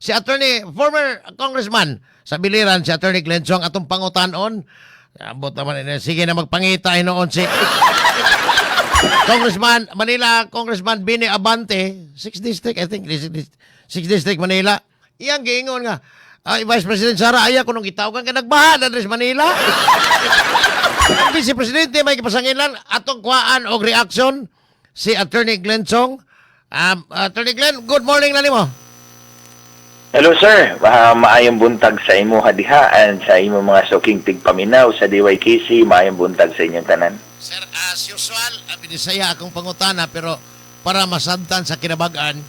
si attorney, former congressman sa Biliran, si attorney Glenn Chong, atong pangutanon. Abot naman, sige na magpangita noon si Congressman, Manila, Congressman Bini Abante, 6th District, I think, 6th District, Manila. Iyang giingon nga, Vice President Sara, ayaw ko nung itawagan ka nagbaha na Andres Manila. Ang Vice Presidente may kapasangilan, atong kuhaan o reaction, si attorney Glenn Chong. Attorney Glenn, good morning na nimo. Hello sir, maayong buntag sa imo hadiha and sa imo mga suking tigpaminaw sa DYKC, maayong buntag sa inyong tanan. Sir, as usual, binisaya akong pangutana pero para masantan sa kinabagan,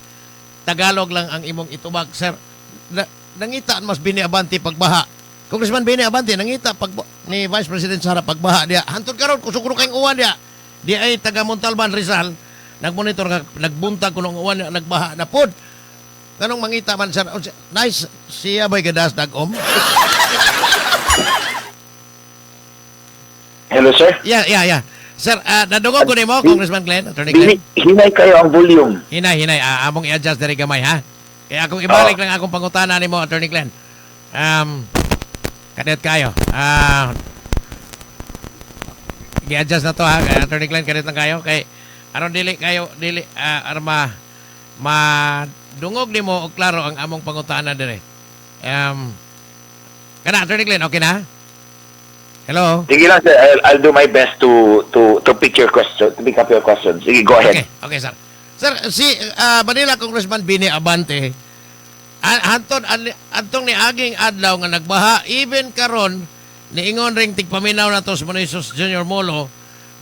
Tagalog lang ang imong itubag. Sir, nangitaan mas Bini Abante pagbaha. Congressman Bini Abante, nangita ni Vice President Sara pagbaha diya. Hantod karon kusugro kayong uwan diya. Di ay taga Montalban, Rizal, nagmonitor, nagbuntag kunong uwan nagbaha na pod. Tanong mangita man sir, nice siya ba'y gadas dagom? Hello sir. Yeah. Sir, nadungog ko nimo, Congressman Glenn, Attorney Glenn. Hinay kayo ang volume. Hinay. Among i-adjust dari gamay, ha? Kaya akong ibalik lang akong pangutana nimo, Attorney Glenn. Kadet kayo. I-adjust na to, ha? Attorney Glenn, kadet lang kayo. Kay, aron dili, dungog nimo o klaro ang among pangutana dire. Kana Attorney Glenn, okay na? Hello. Sige lang sir, I'll do my best to pick your question, to pick up your question. Sige, go ahead. Okay, sir. Sir, si Manila Congressman Bini Abante, antong ni aging adlaw nga nagbaha, even karon niingon ring tigpaminaw na to sa Monisos Junior Molo,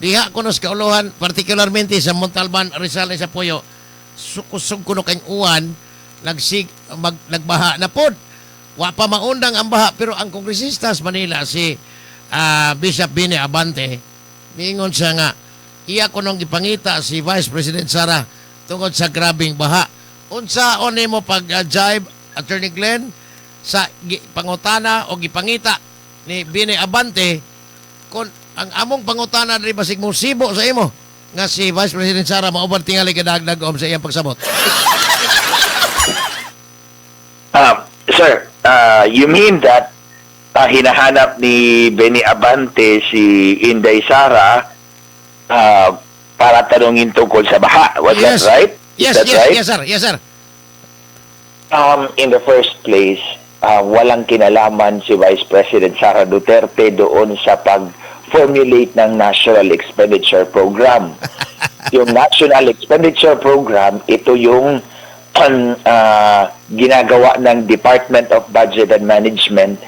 diha ko nos kauluhan, particularmente sa Montalban, Rizal sa Puyo, sukusog kuno kayong uwan, nagbaha na pod. Wa pa maundang ang baha, pero ang kongresista sa Manila, si Bishop Bini Abante, niingon siya nga, iya ko nung ipangita si Vice President Sara tungkol sa grabing baha. Unsa ni mo pag-jibe, Attorney Glenn, sa pangutana o gipangita ni Bini Abante, kung ang among pangutana rin basig mo sibo sa imo, nga si Vice President Sara mauban tingali kadagdag sa iyang pagsabot. Sir, you mean that hinahanap ni Bini Abante si Inday Sara para tanungin tungkol sa baha? Was that right? Yes, right? Yes, sir. In the first place, walang kinalaman si Vice President Sara Duterte doon sa pag-formulate ng National Expenditure Program. Yung National Expenditure Program, ito yung ginagawa ng Department of Budget and Management.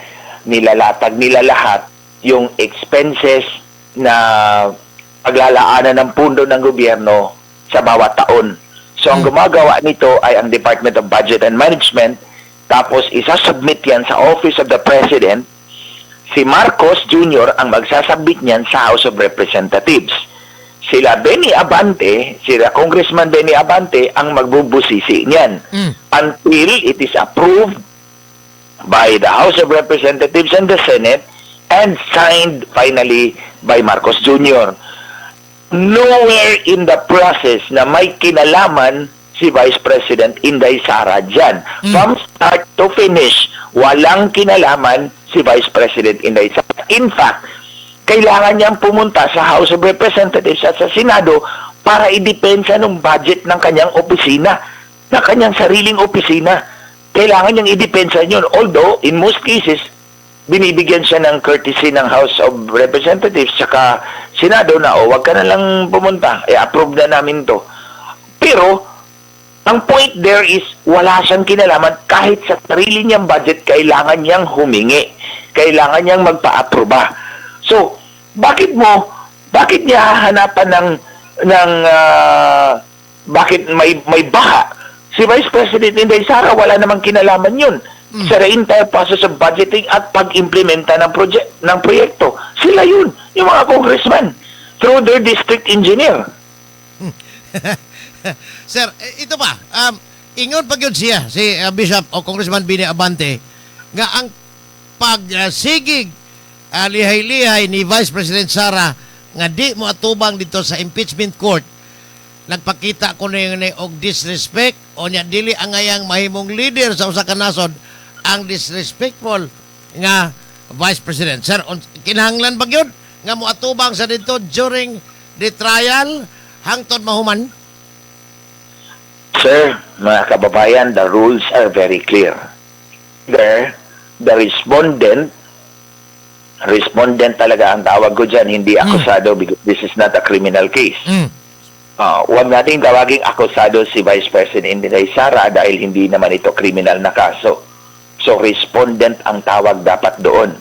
Nilalatag nila lahat yung expenses na paglalaanan ng pundo ng gobyerno sa bawat taon. So, ang gumagawa nito ay ang Department of Budget and Management, tapos isasubmit yan sa Office of the President. Si Marcos Jr. ang magsasubmit niyan sa House of Representatives. Sila Bini Abante, sila Congressman Bini Abante ang magbubusisi niyan until it is approved by the House of Representatives and the Senate and signed finally by Marcos Jr. Nowhere in the process na may kinalaman si Vice President Inday Sara dyan. From start to finish, walang kinalaman si Vice President Inday Sara. In fact, kailangan niyang pumunta sa House of Representatives at sa Senado para idepensa ng budget ng kanyang opisina, ng kanyang sariling opisina. Kailangan niyang idepensa yun. Although, in most cases, binibigyan siya ng courtesy ng House of Representatives saka Senado na, wag ka na lang pumunta, approve na namin to. Pero, ang point there is, wala siyang kinalaman kahit sa sarili niyang budget, kailangan niyang humingi. Kailangan niyang magpa-aproba. So, bakit niya hahanapan bakit may baha? Si Vice President Inday Sara, wala namang kinalaman yun sa entire process of budgeting at pag-implementa ng proyekto. Sila yun, yung mga congressman, through their district engineer. Sir, ito pa, ingon pag yun siya, si Bishop o Congressman Bini Abante, nga ang pagsigig lihay-lihay ni Vice President Sara nga di mo atubang dito sa impeachment court, nagpakita ko ni og disrespect o nya dili ang ngayang mahimong leader sa usa ka nasod ang disrespectful nga Vice President. Sir, kinahanglan ba gyud nga moatubang sa dito during the trial hangtod mahuman? Sir, mga kababayan, the rules are very clear. There, the respondent talaga ang tawag ko dyan, hindi akusado because this is not a criminal case. Huwag nating tawaging akusado si Vice President Inday Sara dahil hindi naman ito criminal na kaso. So, respondent ang tawag dapat doon.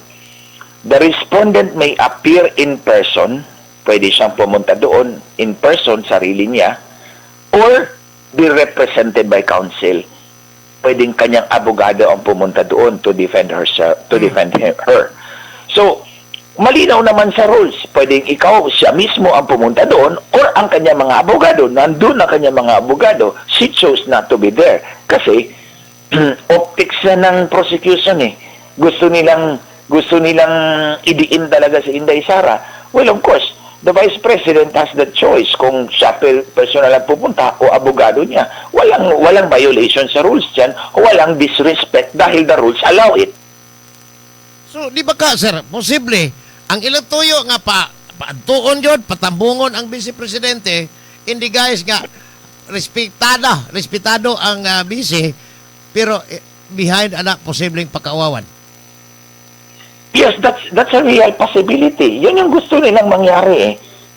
The respondent may appear in person, pwede siyang pumunta doon in person, sarili niya, or be represented by counsel. Pwedeng kanyang abogado ang pumunta doon to defend her. So, malinaw naman sa rules. Pwedeng ikaw, siya mismo ang pumunta doon or ang kanyang mga abogado. Nandun ang kanyang mga abogado. She chose not to be there. Kasi, optics na ng prosecution eh. Gusto nilang idiin talaga si Inday Sara. Well, of course, the Vice President has the choice kung siya personal ang pupunta o abogado niya. Walang violation sa rules dyan, walang disrespect dahil the rules allow it. So, di ba ka, sir, posible, ang ilang tuyo nga paantuon yun, patambungon ang Vice Presidente, hindi guys nga, respetado ang Vice, pero behind anak posibleng pagkaawawan. Yes, that's a real possibility. Yun yung gusto nilang mangyari eh.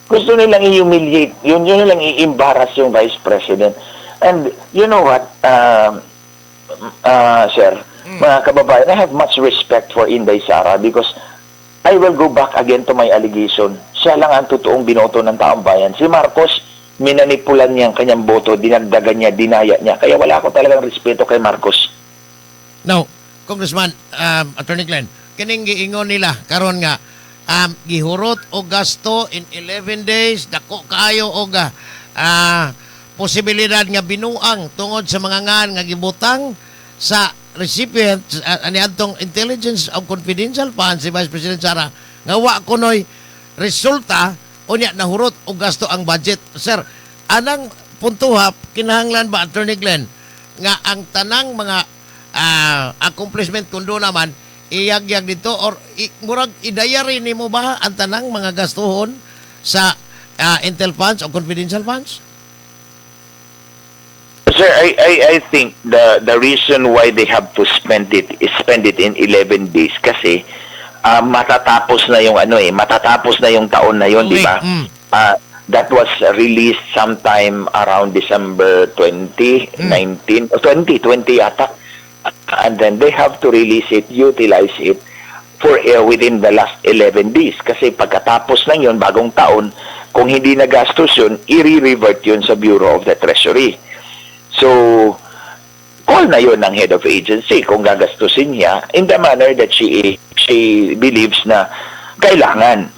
Gusto nilang i-humiliate, yun nilang i-embarrass yung Vice President. And you know what, sir, mga kababayan, I have much respect for Inday Sara because I will go back again to my allegation. Siya lang ang totoong binoto ng taong bayan. Si Marcos, minanipulan niya ang kanyang boto, dinagdagan niya, dinaya niya. Kaya wala ako talagang respeto kay Marcos. Now, Congressman, Attorney Glenn, kining giingon nila karon nga gihurot og gasto in 11 days dako kaayo og posibilidad nga binuang tungod sa mga ngan nga gibutang sa recipient ani adtong intelligence of confidential funds si Vice President Sara nga wa kunoy resulta unya nahurot og gasto ang budget. Sir, anang puntuhap kinahanglan ba, Attorney Glenn, nga ang tanang mga accomplishment kundo naman iyagyag dito or murag idayari nimo ba ang tanang mga gastuhon sa intel funds o confidential funds? Sir, I think the reason why they have to spend it in 11 days kasi matatapos na yung matatapos na yung taon na yon, di ba? That was released sometime around December 2019 or 2020 yata. And then they have to release it, utilize it for within the last 11 days. Kasi pagkatapos ng yun, bagong taon, kung hindi nagastos yun, i-revert yun sa Bureau of the Treasury. So, call na yun ng head of agency kung gagastusin niya in the manner that she believes na kailangan.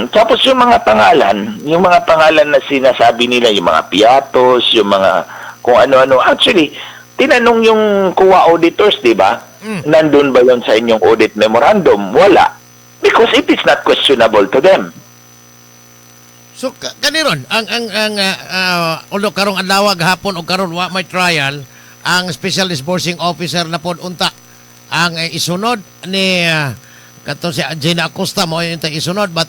Tapos yung mga pangalan na sinasabi nila, yung mga piatos, yung mga kung ano-ano, actually, tinanong yung kuwa auditors, di ba? Nandun ba yun sa inyong audit memorandum? Wala. Because it is not questionable to them. So, kaniron, ulo karong adlaw hapon o karon wa may trial, ang Special Disbursing Officer na pod unta ang isunod ni kato si Gina Acosta mo yung isunod but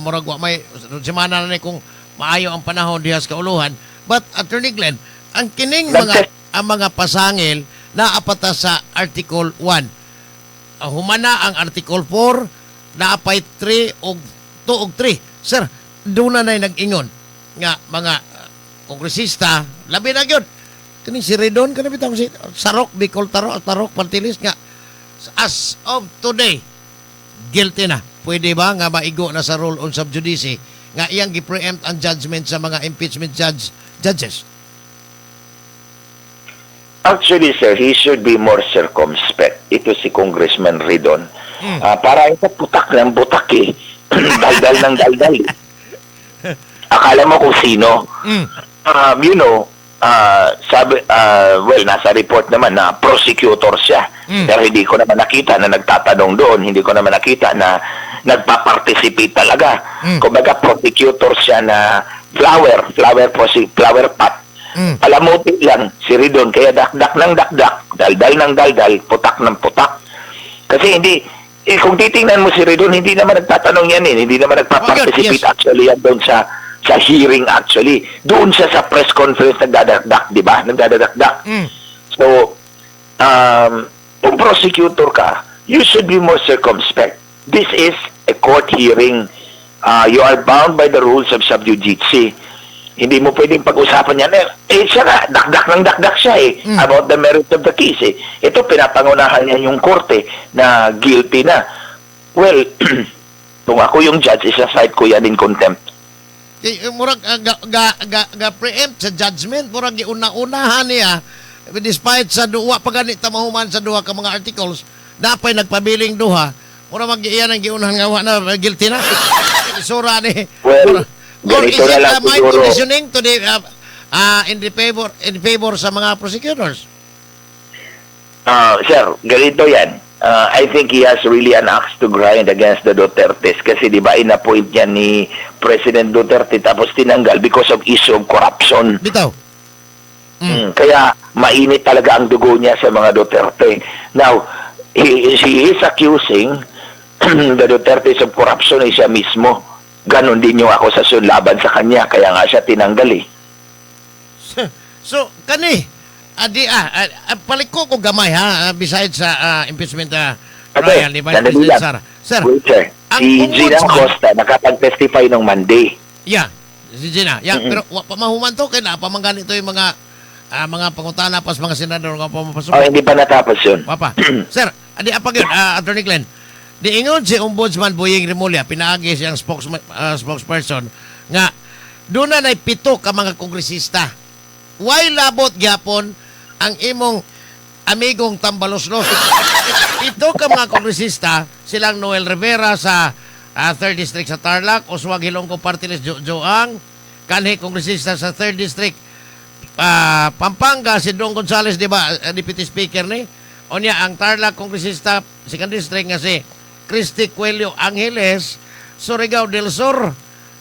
murag wa may semana na ni kung maayo ang panahon dihas kauluhan. But Attorney Glenn, ang kining mga pasangil na apata sa Article 1. Humana ang Article 4 na apay 3 og 2 og 3. Sir, doon na nag-ingon nga mga kongresista, labi na yun. Kini si Redon, kani bitang si Sarok, Bicol Tarok, Partilis nga as of today, guilty na. Pwede ba nga maigo na sa rule on subjudice nga iyang gi-preempt ang judgment sa mga impeachment judges? Actually, sir, he should be more circumspect. Ito si Congressman Redon. Para ito putak ng butak eh. Daldal ng daldal eh. Akala mo kung sino. Nasa report naman na prosecutor siya. Pero hindi ko naman nakita na nagtatanong doon. Hindi ko naman nakita na nagpa-participate talaga. Kumbaga, prosecutor siya na flower po si flower pot. Palamuti lang si Ridon, kaya dakdak ng dakdak, daldal ng daldal, putak ng putak. Kasi hindi, kung titingnan mo si Ridon, hindi naman nagtatanong yan hindi naman nagpa-participate yes. actually yan doon sa hearing actually. Doon siya sa press conference nagdadakdak, di ba? Nagdadakdak. So, kung prosecutor ka, you should be more circumspect. This is a court hearing. You are bound by the rules of sub judice. Hindi mo pwedeng pag-usapan yan. Siya nga, dakdak siya about the merits of the case Ito, pinapangunahan niya yung korte na guilty na. Well, kung ako yung judge, isa-cite ko yan in contempt. Murag ga-preempt sa judgment, murag giuna-unahan niya, despite sa duwa, pag ganit mahuman sa duha ka mga articles, napay nagpabiling duha, murag mag-iyan ang giunahan nga na guilty na. Sura ni... Well, or is ganito na it lang my siguro. conditioning to the in favor sa mga prosecutors? Sir, ganito yan. I think he has really an axe to grind against the Dutertes kasi di ba in-appoint niya ni President Duterte tapos tinanggal because of issue of corruption. Bitaw. Kaya mainit talaga ang dugo niya sa mga Duterte. Now, he is accusing the Dutertes of corruption siya mismo. Ganon din yung akusasyon laban sa kanya, kaya nga siya tinanggal So, kani, paliko ko gamay besides sa impeachment trial ni Vice President Sara. Sir, wait, sir. Si Gina Costa nakapag-testify nung Monday. Yeah, si Gina. Yeah, pero pamahuman to, kaya napamangan ito yung mga pangutana pas mga senador nga pamapasok. Hindi pa natapos yun. Papa. Sir, apag yun, Attorney Glenn. Diingon si Ombudsman Boying Remulla, pinaagi siyang spokesperson, nga doon na 7 ka mga kongresista. Why labot gyapon ang imong amigong Tambaloslos? 7 ka mga kongresista, silang Noel Rivera sa 3rd District sa Tarlac, Oswag Hilonggo Party List Joang, kanhi kongresista sa 3rd District Pampanga, si Dong Gonzales, di ba, Deputy Speaker ni? O niya, ang Tarlac kongresista, 2nd District nga si Cristi Cuello Angeles, Surigao del Sur,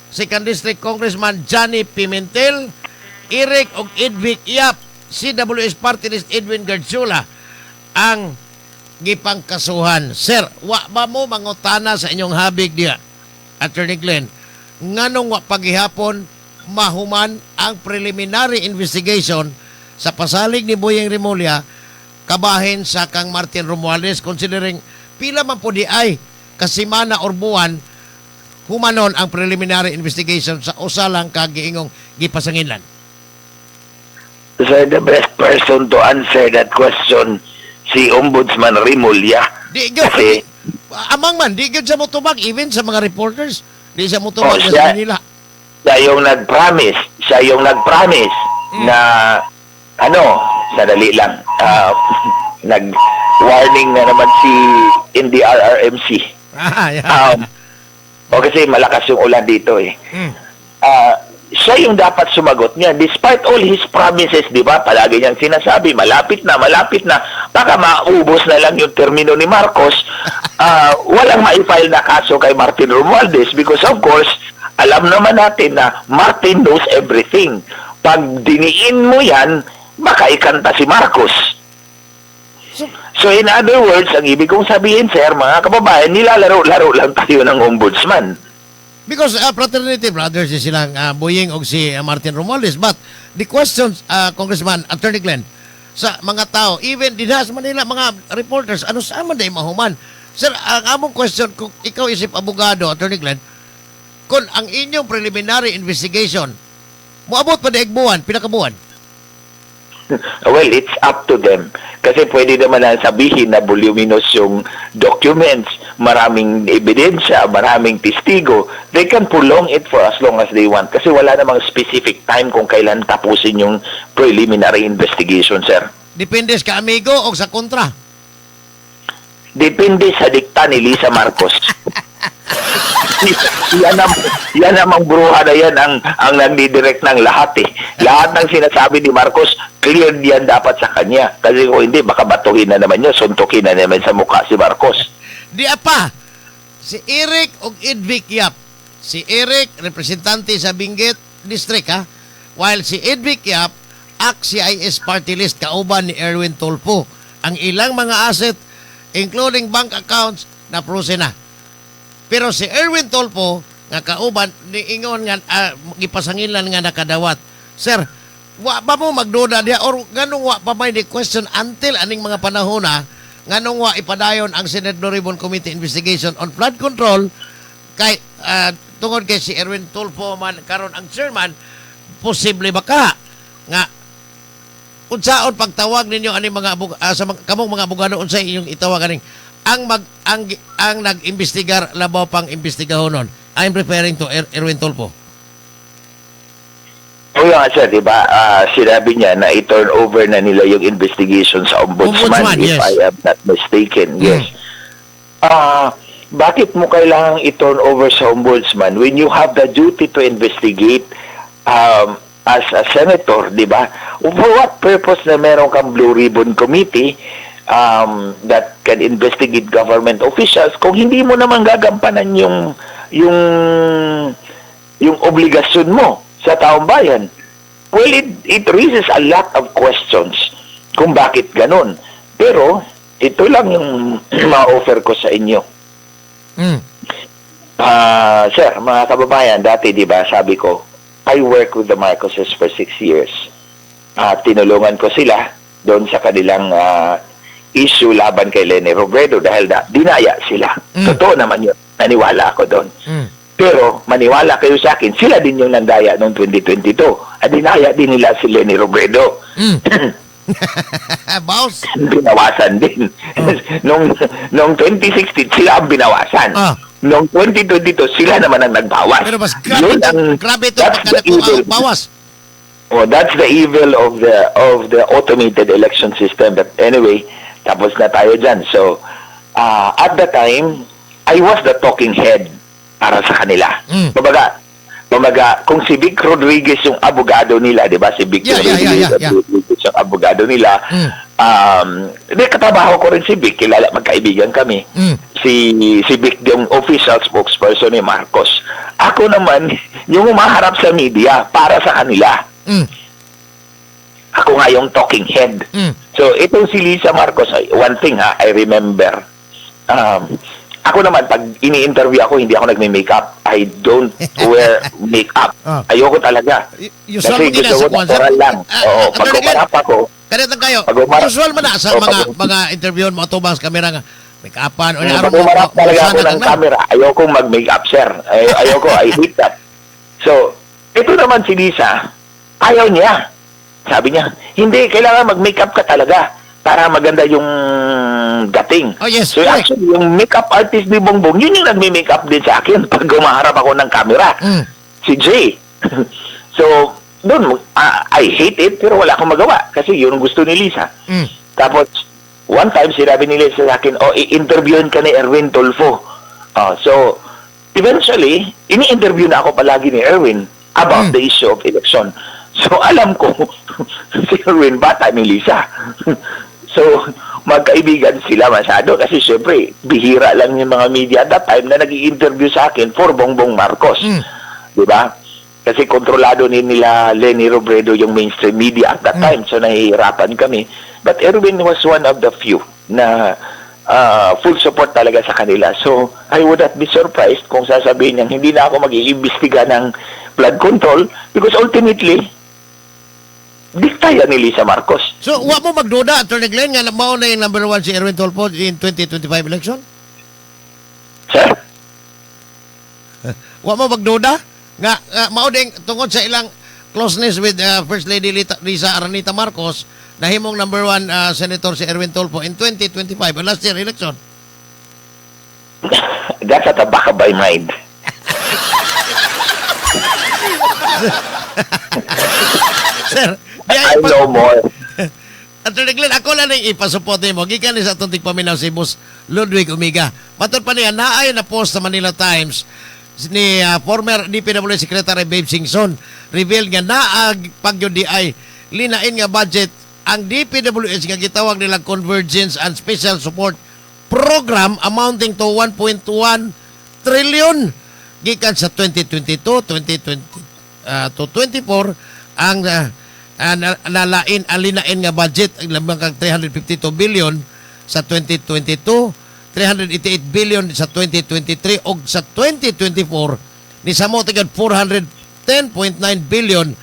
2nd District Congressman Johnny Pimentel, Eric og Edvic Yap, CWS Party List Edwin Garciula, ang gipangkasuhan. Sir, wa ba mo mangutana sa inyong habig diya, Attorney Glenn, nganong wa paghihapon mahuman ang preliminary investigation sa pasalig ni Boyeng Remulla kabahin sa kang Martin Romualdez, considering pila man po di ay kasimana or buwan humanon ang preliminary investigation sa usalang kagiingong gipasanginlan? So the best person to answer that question si Ombudsman Remulla. Kasi amang man, di gyud sa mutubag even sa mga reporters. Di sa mutubag sa Manila. Siya yung nag-promise na sadali lang. Nag-warning na naman si NDRRMC. Yeah. Kasi malakas yung ulan dito siya yung dapat sumagot niya. Despite all his promises, di ba? Palagi niyang sinasabi, malapit na. Baka maubos na lang yung termino ni Marcos. Walang ma-file na kaso kay Martin Romualdez because of course, alam naman natin na Martin knows everything. Pag diniin mo yan, baka ikanta si Marcos. So in other words, ang ibig kong sabihin, sir, mga kababayan, nilalaro-laro lang tayo ng ombudsman. Because fraternity brothers silang Boying og si Martin Romualdez. But the questions, Congressman Attorney Glenn, sa mga tao, even din sa Manila, mga reporters, ano sa man day mahuman? Sir, ang among question, kung ikaw isip abogado, Attorney Glenn, kung ang inyong preliminary investigation, moabot pa daig buwan, pinakabuwan? Well, it's up to them. Kasi pwede naman na sabihin na voluminous yung documents, maraming ebidensya, maraming testigo. They can prolong it for as long as they want. Kasi wala namang specific time kung kailan tapusin yung preliminary investigation, sir. Depende sa amigo o sa kontra? Depende sa dikta ni Lisa Marcos. yan namang bruha na yan ang nagdidirect ng lahat Lahat ng sinasabi ni Marcos, clear yan dapat sa kanya. Kasi kung hindi, baka batuhin na naman niya, suntukin na naman sa mukha si Marcos. Di apa, si Eric o Edvic Yap. Si Eric, representante sa Benguet, district ha. While si Edvic Yap, CIS party list kauban ni Erwin Tulfo. Ang ilang mga asset, including bank accounts, na prose na. Pero si Erwin Tulfo, nga kauban, niingon nga, ipasangilan nga nakadawat. Sir, wa ba mo magduda diya or ganong wa pa may question until aning mga panahon na nganong wa ipadayon ang Senate Blue Ribbon Committee investigation on flood control kay tungod kay si Erwin Tulfo man karon ang chairman, posible ba ka nga unsaon pagtawag ninyo ani mga kamong mga abogado unsay inyong itawag aning ang nag-imbestigar labaw pang imbestigahonon. I'm referring to Erwin Tulfo. O nga sir, di ba, sinabi niya na i-turn over na nila yung investigation sa ombudsman, if yes. I am not mistaken. Yes. Bakit mo kailangang i-turn over sa ombudsman when you have the duty to investigate as a senator, di ba? For what purpose na meron kang Blue Ribbon Committee that can investigate government officials kung hindi mo naman gagampanan yung obligasyon mo sa taong bayan? Well, it raises a lot of questions kung bakit ganun. Pero, ito lang yung ma-offer ko sa inyo. Sir, mga kababayan, dati, di ba, sabi ko, I work with the Marcoses for 6 years. Tinulungan ko sila doon sa kanilang issue laban kay Leni Robredo dahil dinaya sila. Totoo naman yun. Naniwala ako doon. Pero, maniwala kayo sa akin, sila din yung nandaya noong 2022. At dinaya din nila si Leni Robredo. Boss? Binawasan din. Noong 2016, sila ang binawasan. Noong 2022, sila naman ang nagbawas. Pero mas grabe ito bawas. Oh, that's the evil of the automated election system. But anyway, tapos na tayo dyan. So, at the time, I was the talking head para sa kanila. Kumbaga, kung si Vic Rodriguez yung abogado nila, di ba? Si Vic Rodriguez yung abogado nila. Katabaho ko rin si Vic, kilala, magkaibigan kami. Si Vic yung official spokesperson ni Marcos. Ako naman, yung umaharap sa media para sa kanila. Ako nga yung talking head. So, itong si Lisa Marcos, one thing I remember, ako naman, pag ini-interview ako, hindi ako nagme-makeup. I don't wear makeup. Ayoko talaga. Usual kasi gusto ko natural lang. Pag umarap ako, kanit kayo. Usual man na sa mga interview mo atubang sa kamera nga make-upan. Pag umarap talaga ako ng camera, ayoko mag-makeup, sir. Ayoko, I hate that. So, ito naman si Lisa, ayaw niya. Sabi niya, hindi, kailangan mag-makeup ka talaga para maganda yung dating. Oh, yes. So, actually, yung makeup artist ni Bongbong, yun yung nagme-makeup din sa akin pag umaharap ako ng camera. Si Jay. So, doon, I hate it, pero wala akong magawa. Kasi yun ang gusto ni Lisa. Tapos, one time, sinabi ni Lisa sa akin, i-interviewin ka ni Erwin Tulfo. So, eventually, ini-interview na ako palagi ni Erwin about the issue of election. So, alam ko, si Erwin, bata ni Lisa. So, magkaibigan sila masyado kasi syempre, bihira lang yung mga media at that time na nag-i-interview sa akin for Bongbong Marcos. Diba? Kasi kontrolado nila Leni Robredo yung mainstream media at that time. So, nahihirapan kami. But Erwin was one of the few na full support talaga sa kanila. So, I would not be surprised kung sasabihin niya, hindi na ako mag-iimbestiga ng flood control because ultimately, diktaya ni Lisa Marcos. So, wa mo magduda, Atty. Glenn, nga mao na yung number 1 si Erwin Tulfo in 2025 election? Sir? Wa mo magduda? Nga mao ding tungod sa ilang closeness with First Lady Lisa Aranita Marcos, nahimong number 1 Senator si Erwin Tulfo in 2025, last year election. That's at the back of my mind. Sir, I know more. Atty. Glenn, ako lang yung ipasupport mo. Gikan ni sa itong tigpaminaw si Boss Ludwig Umiga. Matod pa niya, naay na post sa Manila Times ni former DPW Secretary Babe Singson. Reveal nga naag pagyod di ay linain nga budget ang DPWH nga gitawag nila Convergence and Special Support Program amounting to 1.1 trillion gikan sa 2022, 2023 to 24 ang alinain nga budget ang lamang kag 352 billion sa 2022, 388 billion sa 2023 og sa 2024 ni samo tigad 410.9 billion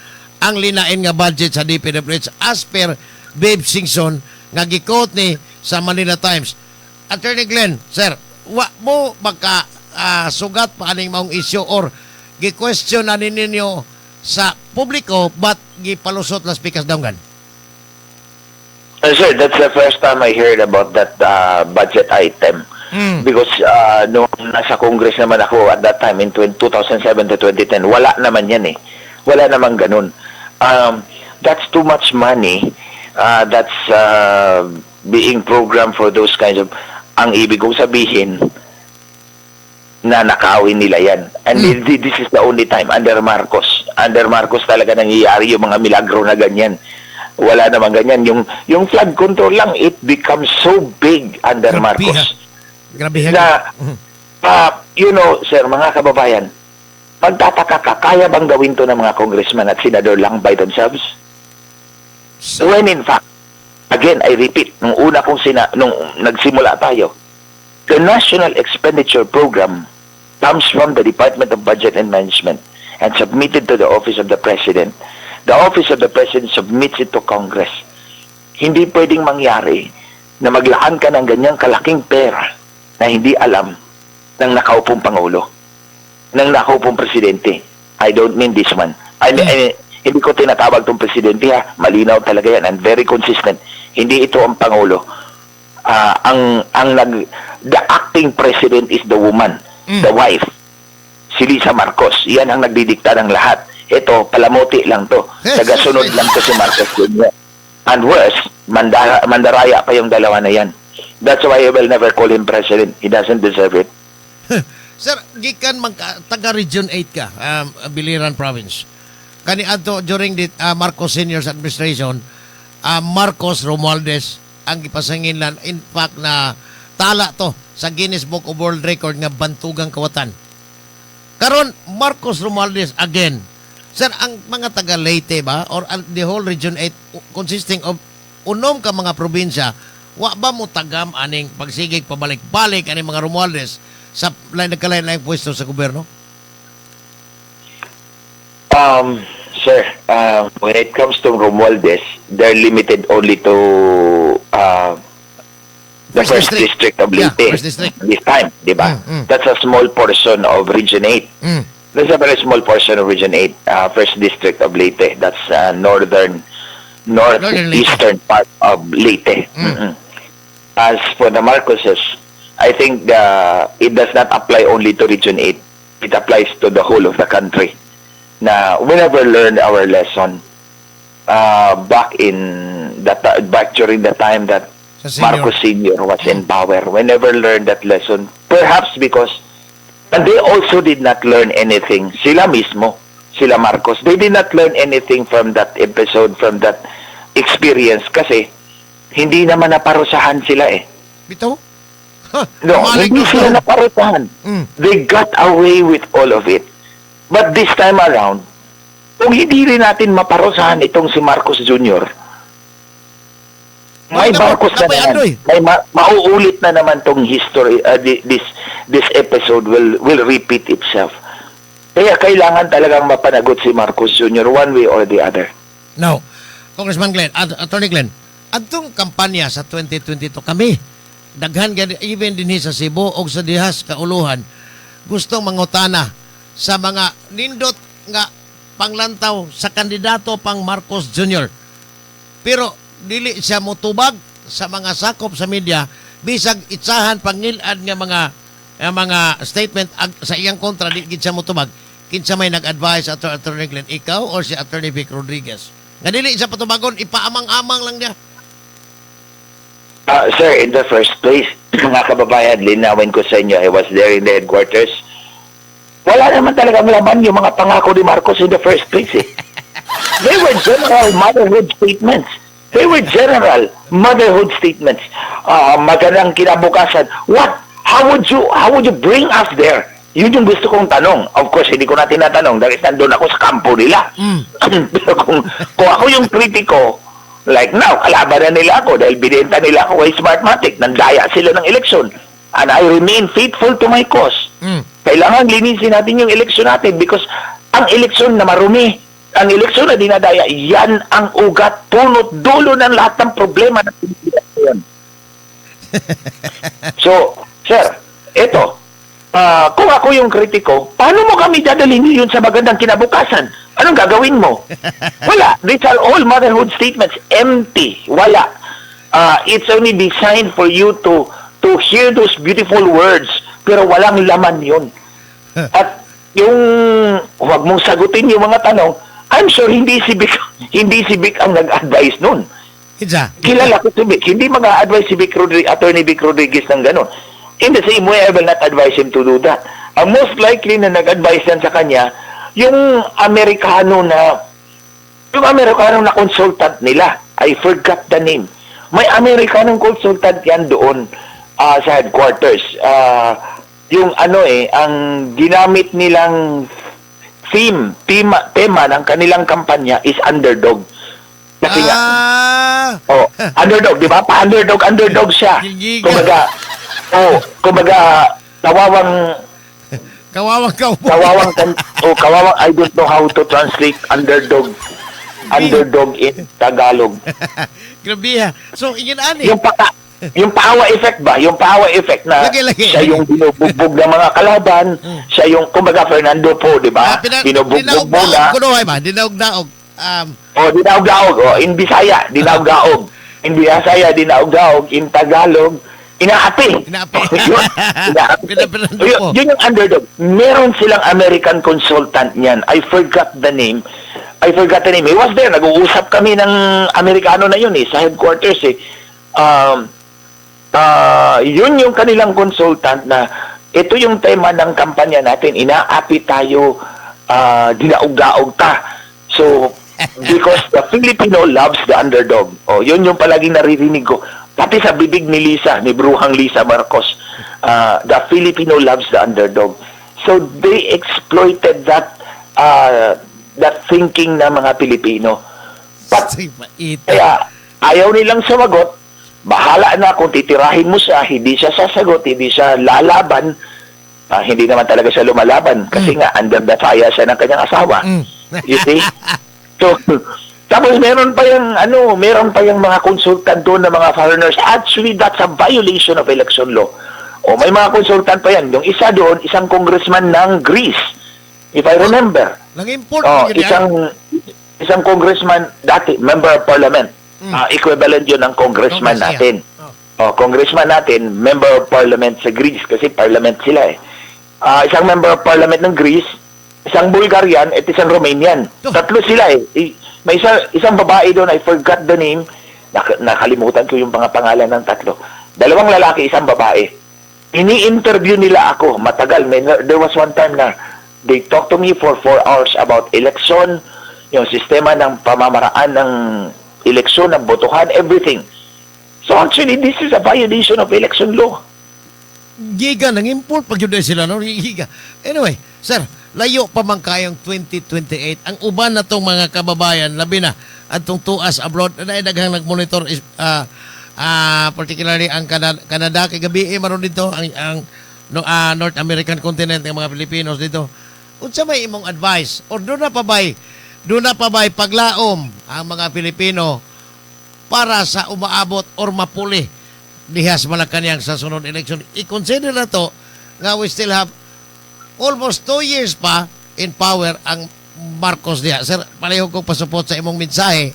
ang linain nga budget sa DPWH as per Babe Singson nga gikot ni sa Manila Times. Attorney Glenn, sir, wa mo baka sugat pa aning maong issue or gi-question na ninyo sa publiko but gipalusot las pikas dawngan? Sir, that's the first time I heard about that budget item. Because nung nasa Congress naman ako at that time in 2007 to 2010, wala naman yan eh. Wala naman ganun. That's too much money. That's being programmed for those kinds of... Ang ibig kong sabihin, na nakawin nila yan. And this is the only time under Marcos. Under Marcos talaga nangyayari yung mga milagro na ganyan. Wala naman ganyan. Yung flood control lang, it becomes so big under Marcos. Grabe Na, sir, mga kababayan, magtataka ka, kaya bang gawin to ng mga congressman at senador lang by themselves? When in fact, again, I repeat, nung nagsimula tayo, the National Expenditure Program comes from the Department of Budget and Management and submitted to the Office of the President. The Office of the President submits it to Congress. Hindi pwedeng mangyari na maglaan ka ng ganyang kalaking pera na hindi alam ng nakaupong Pangulo, ng nakaupong Presidente. I don't mean this one. Hindi ko tinatawag tong Presidente ha. Malinaw talaga yan and very consistent. Hindi ito ang Pangulo. The acting president is the woman, the wife, si Lisa Marcos. Yan ang nagdidikta ng lahat. Ito, palamuti lang to. Tagasunod lang to si Marcos Jr. And worse, mandaraya pa yung dalawa na yan. That's why I will never call him president. He doesn't deserve it. Sir, gikan taga Region 8 ka, Biliran Province. Kani adto during the Marcos Senior's administration, Marcos Romualdez ang gipasanginlan, in fact na tala to sa Guinness Book of World Record nga bantugang kawatan. Karon Marcos Romualdez again. Sir, ang mga taga Leyte ba or the whole Region 8 consisting of unom ka mga probinsya, wa ba mo tagam aning pagsigig pabalik-balik aning mga Romualdez sa nagkalain-laing pwesto sa gobyerno? Sir, when it comes to Romualdez, they're limited only to the first district of Leyte. Yeah, first district. This time, di ba? That's a small portion of Region 8. That's a very small portion of Region 8, first district of Leyte. That's northeastern part of Leyte. As for the Marcoses, I think it does not apply only to Region 8. It applies to the whole of the country. Na we never learned our lesson back during the time that Marcos Sr. was in power. We never learned that lesson. Perhaps because and they also did not learn anything. Sila mismo, sila Marcos, they did not learn anything from that episode, from that experience kasi hindi naman naparusahan sila eh. Bito? No, hindi sila naparusahan. They got away with all of it. But this time around, kung hindi rin natin maparusahan itong si Marcos Jr., may Marcos na naman. May mauulit na naman tong history. This episode will repeat itself. Kaya kailangan talagang mapanagot si Marcos Jr. one way or the other. Now, Congressman Glenn, Attorney Glenn, atong kampanya sa 2022 kami, daghan even din sa Cebu o sa dihas kauluhan, gustong mangutana sa mga nindot nga panglantaw sa kandidato pang Marcos Jr. Pero dili siya motubag sa mga sakop sa media bisag itsahan pangilad nga mga statement sa iyang kontra di gid siya motubag. Kinsa may nag-advise Attorney Glenn, ikaw or si Attorney Vic Rodriguez? Nga dili siya patubagon, ipaamang-amang lang niya. Sir, in the first place, mga kababayan, linawin ko sa inyo, I was there in the headquarters. Wala naman talagang laman yung mga pangako ni Marcos in the first place eh. They were general motherhood statements. Magandang kinabukasan. What? How would you bring us there? Yun yung gusto kong tanong. Of course, hindi ko na tinatanong dahil nandun ako sa kampo nila. Pero kung ako yung kritiko, like now, kalaban na nila ako dahil binenta nila ako kay Smartmatic. Nandaya sila ng eleksyon. And I remain faithful to my cause. Kailangan linisin natin yung eleksyon natin because ang eleksyon na marumi, ang eleksyon na dinadaya, yan ang ugat, punot, dulo ng lahat ng problema na pinagdadaan. So, sir, eto, kung ako yung kritiko, paano mo kami dadalhin yun sa magandang kinabukasan? Anong gagawin mo? Wala. These are all motherhood statements. Empty. Wala. It's only designed for you to hear those beautiful words, pero walang laman yun. At yung huwag mong sagutin yung mga tanong, I'm sure hindi si Vic ang nag-advise nun. Kilala ko si Vic. Hindi mag-advise si Attorney Vic Rodriguez ng gano'n. In the same way, I will not advise him to do that. Ang most likely na nag-advise yan sa kanya, yung Amerikano na consultant nila. I forgot the name. May Amerikanong consultant yan doon sa headquarters. Yung ang ginamit nilang tema ng kanilang kampanya is underdog. Kasi underdog, di ba? Underdog siya. Kumbaga, kawawang I don't know how to translate underdog in Tagalog. Grabe ha. So, ingin-ani. Yung paawa effect ba? Yung paawa effect na siya yung binubugbog ng mga kalaban, siya yung, kumbaga, Fernando po, di ba? Binubugbog muna. Dinaog-daog. Dinaog-daog. In Bisaya, dinaog-daog. In Bisaya, dinaog-daog. In Tagalog, inaapi. Yun yung underdog. Meron silang American consultant niyan. I forgot the name. He was there. Nag-uusap kami ng Amerikano na yun sa headquarters yun yung kanilang consultant na ito yung tema ng kampanya natin. Inaapi tayo, dinaog-daog ta. So, because the Filipino loves the underdog. Yun yung palaging naririnig ko. Pati sa bibig ni Bruhang Lisa Marcos, the Filipino loves the underdog. So they exploited that thinking ng mga Pilipino. Kaya ayaw nilang sumagot. Bahala na kung titirahin mo siya, hindi siya sasagot, hindi siya lalaban. Hindi naman talaga siya lumalaban kasi nga under the fire siya ng kanyang asawa. You see? So, tapos meron pa yung mga consultant doon na mga foreigners. Actually, that's a violation of election law. May mga consultant pa yan. Yung isa doon, isang congressman ng Greece. If I remember. Nag-import isang congressman dati, member of parliament. Equivalent yun ng congressman natin. Congressman natin, member of parliament sa Greece kasi parliament sila isang member of parliament ng Greece, isang Bulgarian at isang Romanian. Tatlo sila May isang babae doon, I forgot the name. Nakalimutan ko yung pangalan ng tatlo. Dalawang lalaki, isang babae. Ini-interview nila ako. Matagal. There was one time na they talked to me for 4 hours about election, yung sistema ng pamamaraan ng eleksyon, ng botohan, everything. So actually, this is a violation of election law. Giga, nang-import pag yun sila, no? Giga. Anyway, sir, layo pa man kayong 2028. Ang uban na tong mga kababayan, labi na, at tong tuas abroad, na daghang nag-monitor, particularly ang Canada, kay gabi, maroon dito, ang North American continent, ng mga Pilipinos dito. Unsa may imong advice? Or doon na pa ba'y paglaom ang mga Pilipino para sa umaabot or mapuli dihas Malacanang sa sunod election? I-consider na to nga we still have almost 2 years pa in power ang Marcos diha. Sir, palihog kong pasupot sa imong mensahe.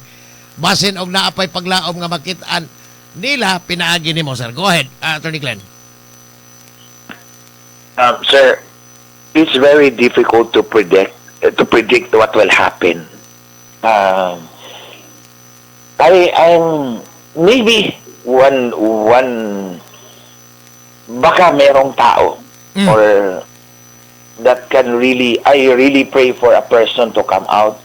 Basin og naapay paglaom nga makitaan nila pinaagi nimo, sir. Go ahead, Attorney Glenn. Sir, it's very difficult to predict what will happen. I'm maybe one baka merong tao or that can really, I really pray for a person to come out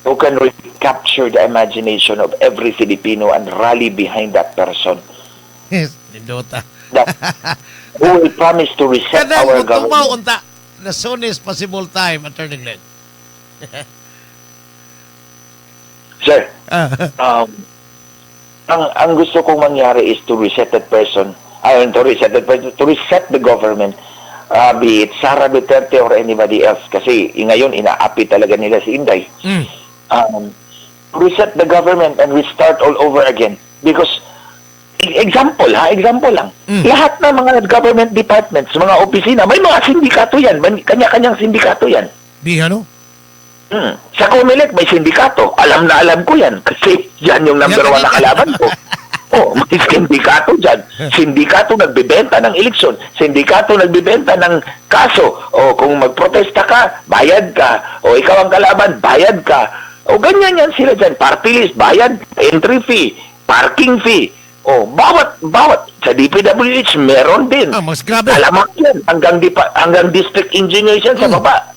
who can really capture the imagination of every Filipino and rally behind that person. Yes, Dota. That who will promise to reset our government. the soonest possible time, Attorney Glenn? Sir, Ah, ang gusto kong mangyari is to reset that person, to reset the government, be it Sara Duterte or anybody else. Kasi ngayon, inaapi talaga nila si Inday. mm. Reset the government and restart all over again. Because, example lang. Lahat ng mga government departments, mga opisina, may mga sindikato yan. Kanya-kanyang sindikato yan. Di ano? Sa COMELEC, may sindikato. Alam na alam ko yan. Kasi yan yung number one na kalaban ko. Oh, may sindikato dyan. Sindikato nagbibenta ng eleksyon. Sindikato nagbibenta ng kaso. O kung magprotesta ka, bayad ka. O ikaw ang kalaban, bayad ka. O ganyan yan sila dyan. Party list, bayad, entry fee, parking fee. O bawat sa DPWH meron din. Mas grabe. Alamak yan. Hanggang district engineer yan sa baba.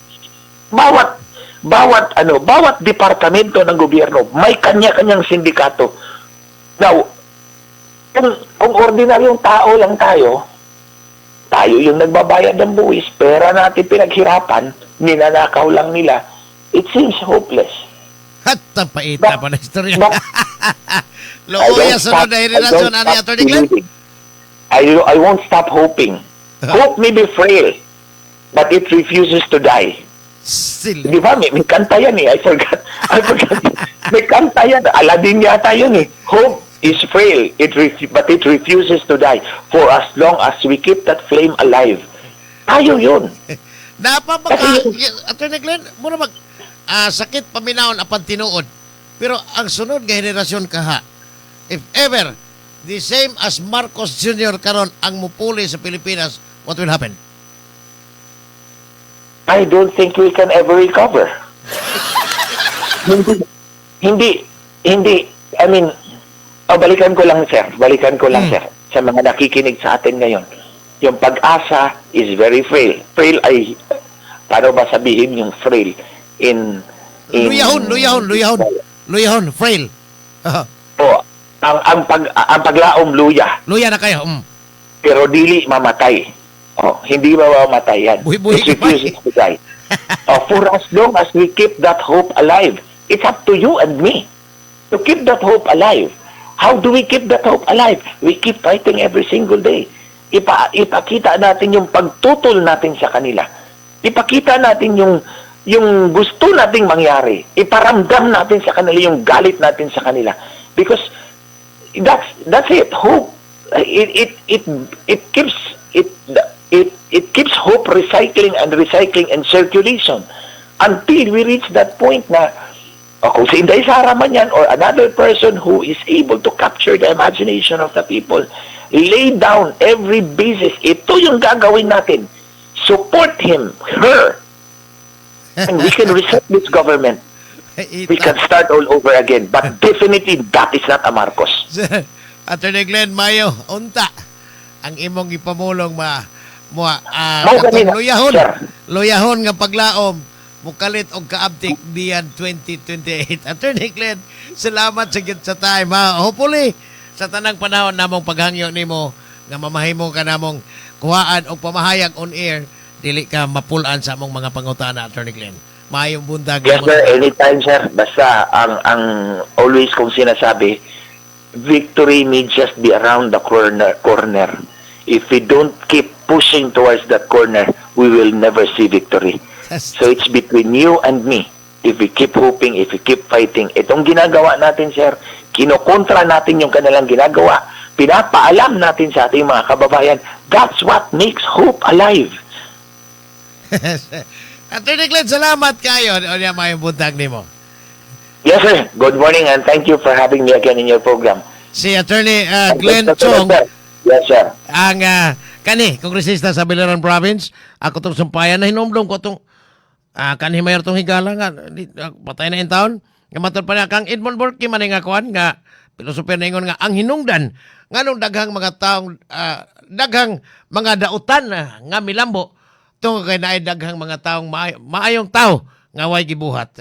Bawat departamento ng gobyerno may kanya-kanyang sindikato. Now, kung ordinaryong tao lang tayo yung nagbabayad ng buwis, pera natin pinaghirapan, ninanakaw lang nila, it seems hopeless. Hatta paita pa na istorya. I Looya don't sunod stop- na I relasyon, don't ani stop Attorney Glenn? believing. I won't stop hoping. Hope may be frail, but it refuses to die. Sila. Di ba? May kanta yan eh. I forgot. May kanta yan. Aladdin yata yun eh. Hope is frail, but it refuses to die. For as long as we keep that flame alive. Tayo yun. Napapaka, Attorney Glenn, muna sakit paminahon apan tinuod. Pero ang sunod nga henerasyon kaha, if ever, the same as Marcos Jr. karon ang mupuli sa Pilipinas, what will happen? I don't think we can ever recover. Hindi. I mean, balikan ko lang, sir. Sir. Sa mga nakikinig sa atin ngayon. Yung pag-asa is very frail. Frail ay, paano ba sabihin yung frail? Luyahon, frail. Ang paglaom luya. Luya na kayo. Pero dili mamatay. Hindi mamamatay yan. Buhi-buhi It refuses to die. For as long as we keep that hope alive, it's up to you and me to keep that hope alive. How do we keep that hope alive? We keep fighting every single day. Ipakita natin yung pagtutol natin sa kanila. Ipakita natin yung gusto nating mangyari. Iparamdam natin sa kanila yung galit natin sa kanila. Because that's it. Hope. It keeps hope recycling and circulation until we reach that point na kung si Inday Sara man yan or another person who is able to capture the imagination of the people, lay down every basis. Ito yung gagawin natin. Support him, her, and we can reset this government. We can start all over again. But definitely, that is not a Marcos. Attorney Glenn Mayo, unta ang imong ipamulong ganina, luyahon. sir. Luyahon nga paglaom mukalit og kaabtik diyan 2028. Attorney Glenn, salamat sa gid sa time. Hopefully sa tanang panahon namong paghangyo nimo nga mamahimo ka namong kuhaan og pamahayag on air, dili ka mapulan sa among mga pangutana, Attorney Glenn. Maayong bundag. Yes, sir. Anytime, sir. Basta ang always kong sinasabi, victory may just be around the corner. If we don't keep pushing towards that corner, we will never see victory. So it's between you and me. If we keep hoping, if we keep fighting, itong ginagawa natin, sir, kinokontra natin yung kanilang ginagawa. Pinapaalam natin sa ating mga kababayan, that's what makes hope alive. Attorney Glenn, salamat kayo. O niya mayong buntag nimo. Yes, sir. Good morning and thank you for having me again in your program. Si Attorney Glenn Chong, Yes, sir. ang kongresista sa Biliran Province. Ako itong sumpayan na hinumdum ko itong kanhimayor itong higala nga. Patay na yung taon. Nga matod pa na kang Edmond Burke man nga kuhan nga pilosoper na ingon nga ang hinungdan nga nung daghang mga taong daghang mga dautan nga milambo tungkol kay naay daghang mga taong maayong tao nga way gibuhat.